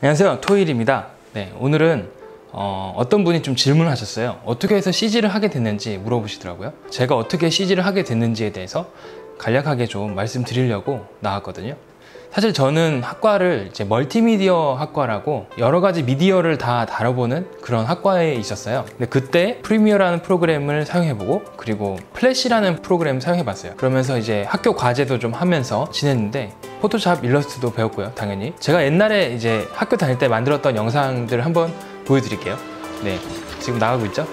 안녕하세요, 토일입니다. 네, 오늘은 어떤 분이 좀 질문을 하셨어요. 어떻게 해서 CG를 하게 됐는지 물어보시더라고요. 제가 어떻게 CG를 하게 됐는지에 대해서 간략하게 좀 말씀드리려고 나왔거든요. 사실 저는 학과를 이제 멀티미디어 학과라고 여러 가지 미디어를 다 다뤄보는 그런 학과에 있었어요. 근데 그때 프리미어라는 프로그램을 사용해보고, 그리고 플래시라는 프로그램을 사용해봤어요. 그러면서 이제 학교 과제도 좀 하면서 지냈는데, 포토샵, 일러스트도 배웠고요, 당연히. 제가 옛날에 이제 학교 다닐 때 만들었던 영상들을 한번 보여드릴게요. 네, 지금 나가고 있죠?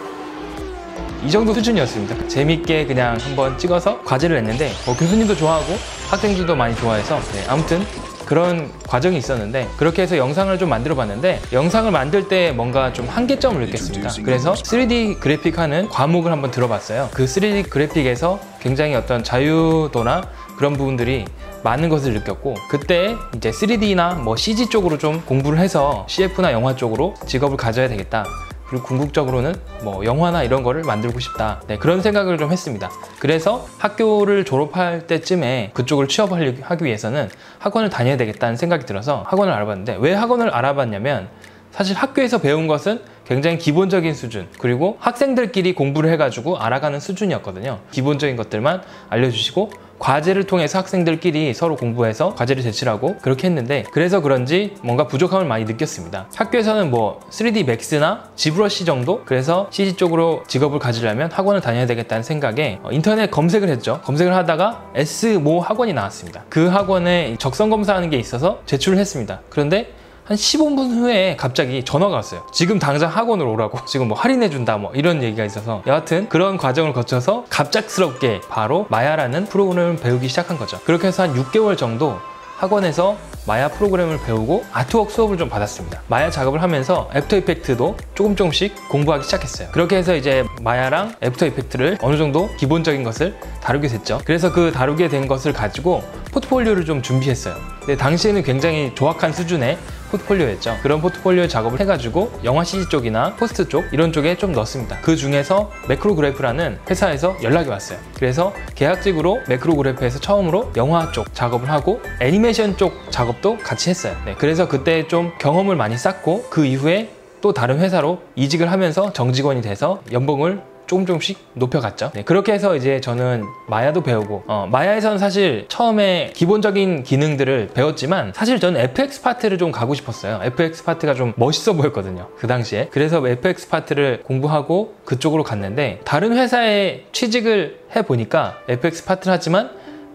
이 정도 수준이었습니다. 재밌게 그냥 한번 찍어서 과제를 냈는데 교수님도 좋아하고 학생들도 많이 좋아해서 아무튼 그런 과정이 있었는데, 그렇게 해서 영상을 좀 만들어 봤는데, 영상을 만들 때 뭔가 좀 한계점을 느꼈습니다. 그래서 3D 그래픽 하는 과목을 한번 들어봤어요. 그 3D 그래픽에서 굉장히 어떤 자유도나 그런 부분들이 많은 것을 느꼈고, 그때 이제 3D나 뭐 CG 쪽으로 좀 공부를 해서 CF나 영화 쪽으로 직업을 가져야 되겠다. 그리고 궁극적으로는 뭐 영화나 이런 거를 만들고 싶다. 네, 그런 생각을 좀 했습니다. 그래서 학교를 졸업할 때쯤에 그쪽을 취업하기 위해서는 학원을 다녀야 되겠다는 생각이 들어서 학원을 알아봤는데, 왜 학원을 알아봤냐면, 사실 학교에서 배운 것은 굉장히 기본적인 수준, 그리고 학생들끼리 공부를 해가지고 알아가는 수준이었거든요. 기본적인 것들만 알려주시고, 과제를 통해서 학생들끼리 서로 공부해서 과제를 제출하고 그렇게 했는데, 그래서 그런지 뭔가 부족함을 많이 느꼈습니다. 학교에서는 뭐 3D 맥스나 지브러시 정도? 그래서 CG 쪽으로 직업을 가지려면 학원을 다녀야 되겠다는 생각에 인터넷 검색을 했죠. 검색을 하다가 S모 학원이 나왔습니다. 그 학원에 적성 검사하는 게 있어서 제출을 했습니다. 그런데 한 15분 후에 갑자기 전화가 왔어요. 지금 당장 학원으로 오라고, 지금 뭐 할인해준다 뭐 이런 얘기가 있어서, 여하튼 그런 과정을 거쳐서 갑작스럽게 바로 마야라는 프로그램을 배우기 시작한 거죠. 그렇게 해서 한 6개월 정도 학원에서 마야 프로그램을 배우고 아트웍 수업을 좀 받았습니다. 마야 작업을 하면서 애프터 이펙트도 조금씩 공부하기 시작했어요. 그렇게 해서 이제 마야랑 애프터 이펙트를 어느 정도 기본적인 것을 다루게 됐죠. 그래서 그 다루게 된 것을 가지고 포트폴리오를 좀 준비했어요. 근데 당시에는 굉장히 조악한 수준의 포트폴리오였죠. 그런 포트폴리오 작업을 해가지고 영화 CG 쪽이나 포스트 쪽 이런 쪽에 좀 넣었습니다. 그 중에서 매크로그래프라는 회사에서 연락이 왔어요. 그래서 계약직으로 매크로그래프에서 처음으로 영화 쪽 작업을 하고 애니메이션 쪽 작업도 같이 했어요. 네, 그래서 그때 좀 경험을 많이 쌓고, 그 이후에 또 다른 회사로 이직을 하면서 정직원이 돼서 연봉을 조금씩 높여갔죠. 네, 그렇게 해서 이제 저는 마야도 배우고, 마야에서는 사실 처음에 기본적인 기능들을 배웠지만, 사실 저는 FX 파트를 좀 가고 싶었어요. FX 파트가 좀 멋있어 보였거든요, 그 당시에. 그래서 FX 파트를 공부하고 그쪽으로 갔는데, 다른 회사에 취직을 해보니까 FX 파트를 하지만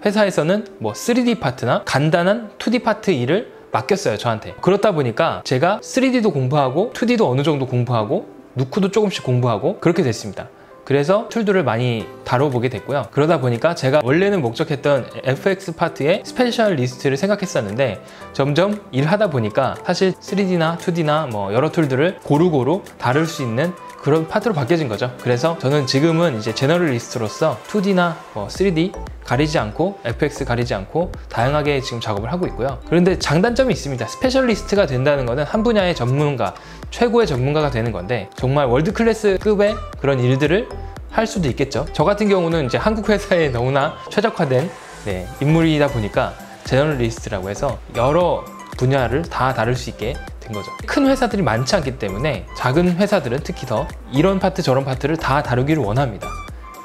회사에서는 뭐 3D 파트나 간단한 2D 파트 일을 맡겼어요, 저한테. 그렇다 보니까 제가 3D도 공부하고 2D도 어느 정도 공부하고 누크도 조금씩 공부하고 그렇게 됐습니다. 그래서 툴들을 많이 다뤄보게 됐고요. 그러다 보니까 제가 원래는 목적했던 FX 파트의 스페셜리스트를 생각했었는데, 점점 일하다 보니까 사실 3D나 2D나 뭐 여러 툴들을 고루고루 다룰 수 있는 그런 파트로 바뀌어진 거죠. 그래서 저는 지금은 이제 제너럴리스트로서 2D나 뭐 3D 가리지 않고 FX 가리지 않고 다양하게 지금 작업을 하고 있고요. 그런데 장단점이 있습니다. 스페셜리스트가 된다는 것은 한 분야의 전문가, 최고의 전문가가 되는 건데, 정말 월드 클래스급의 그런 일들을 할 수도 있겠죠. 저 같은 경우는 이제 한국 회사에 너무나 최적화된 인물이다 보니까 제너럴리스트라고 해서 여러 분야를 다 다룰 수 있게 된 거죠. 큰 회사들이 많지 않기 때문에 작은 회사들은 특히 더 이런 파트 저런 파트를 다 다루기를 원합니다.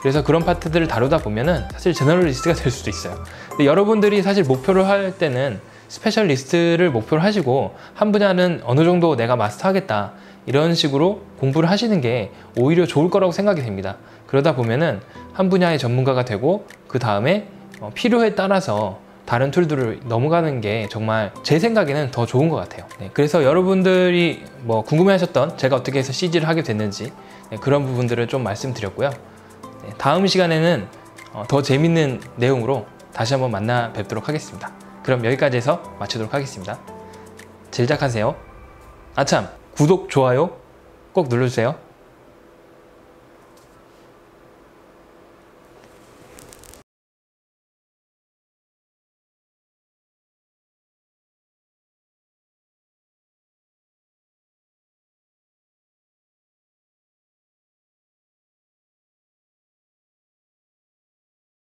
그래서 그런 파트들을 다루다 보면은 사실 제너럴리스트가 될 수도 있어요. 근데 여러분들이 사실 목표를 할 때는 스페셜리스트를 목표로 하시고, 한 분야는 어느 정도 내가 마스터하겠다 이런 식으로 공부를 하시는 게 오히려 좋을 거라고 생각이 됩니다. 그러다 보면은 한 분야의 전문가가 되고, 그 다음에 필요에 따라서 다른 툴들을 넘어가는 게 정말 제 생각에는 더 좋은 것 같아요. 네, 그래서 여러분들이 뭐 궁금해하셨던 제가 어떻게 해서 CG를 하게 됐는지 그런 부분들을 좀 말씀드렸고요. 다음 시간에는 더 재밌는 내용으로 다시 한번 만나 뵙도록 하겠습니다. 그럼 여기까지 해서 마치도록 하겠습니다. 제작하세요. 아참, 구독, 좋아요 꼭 눌러주세요.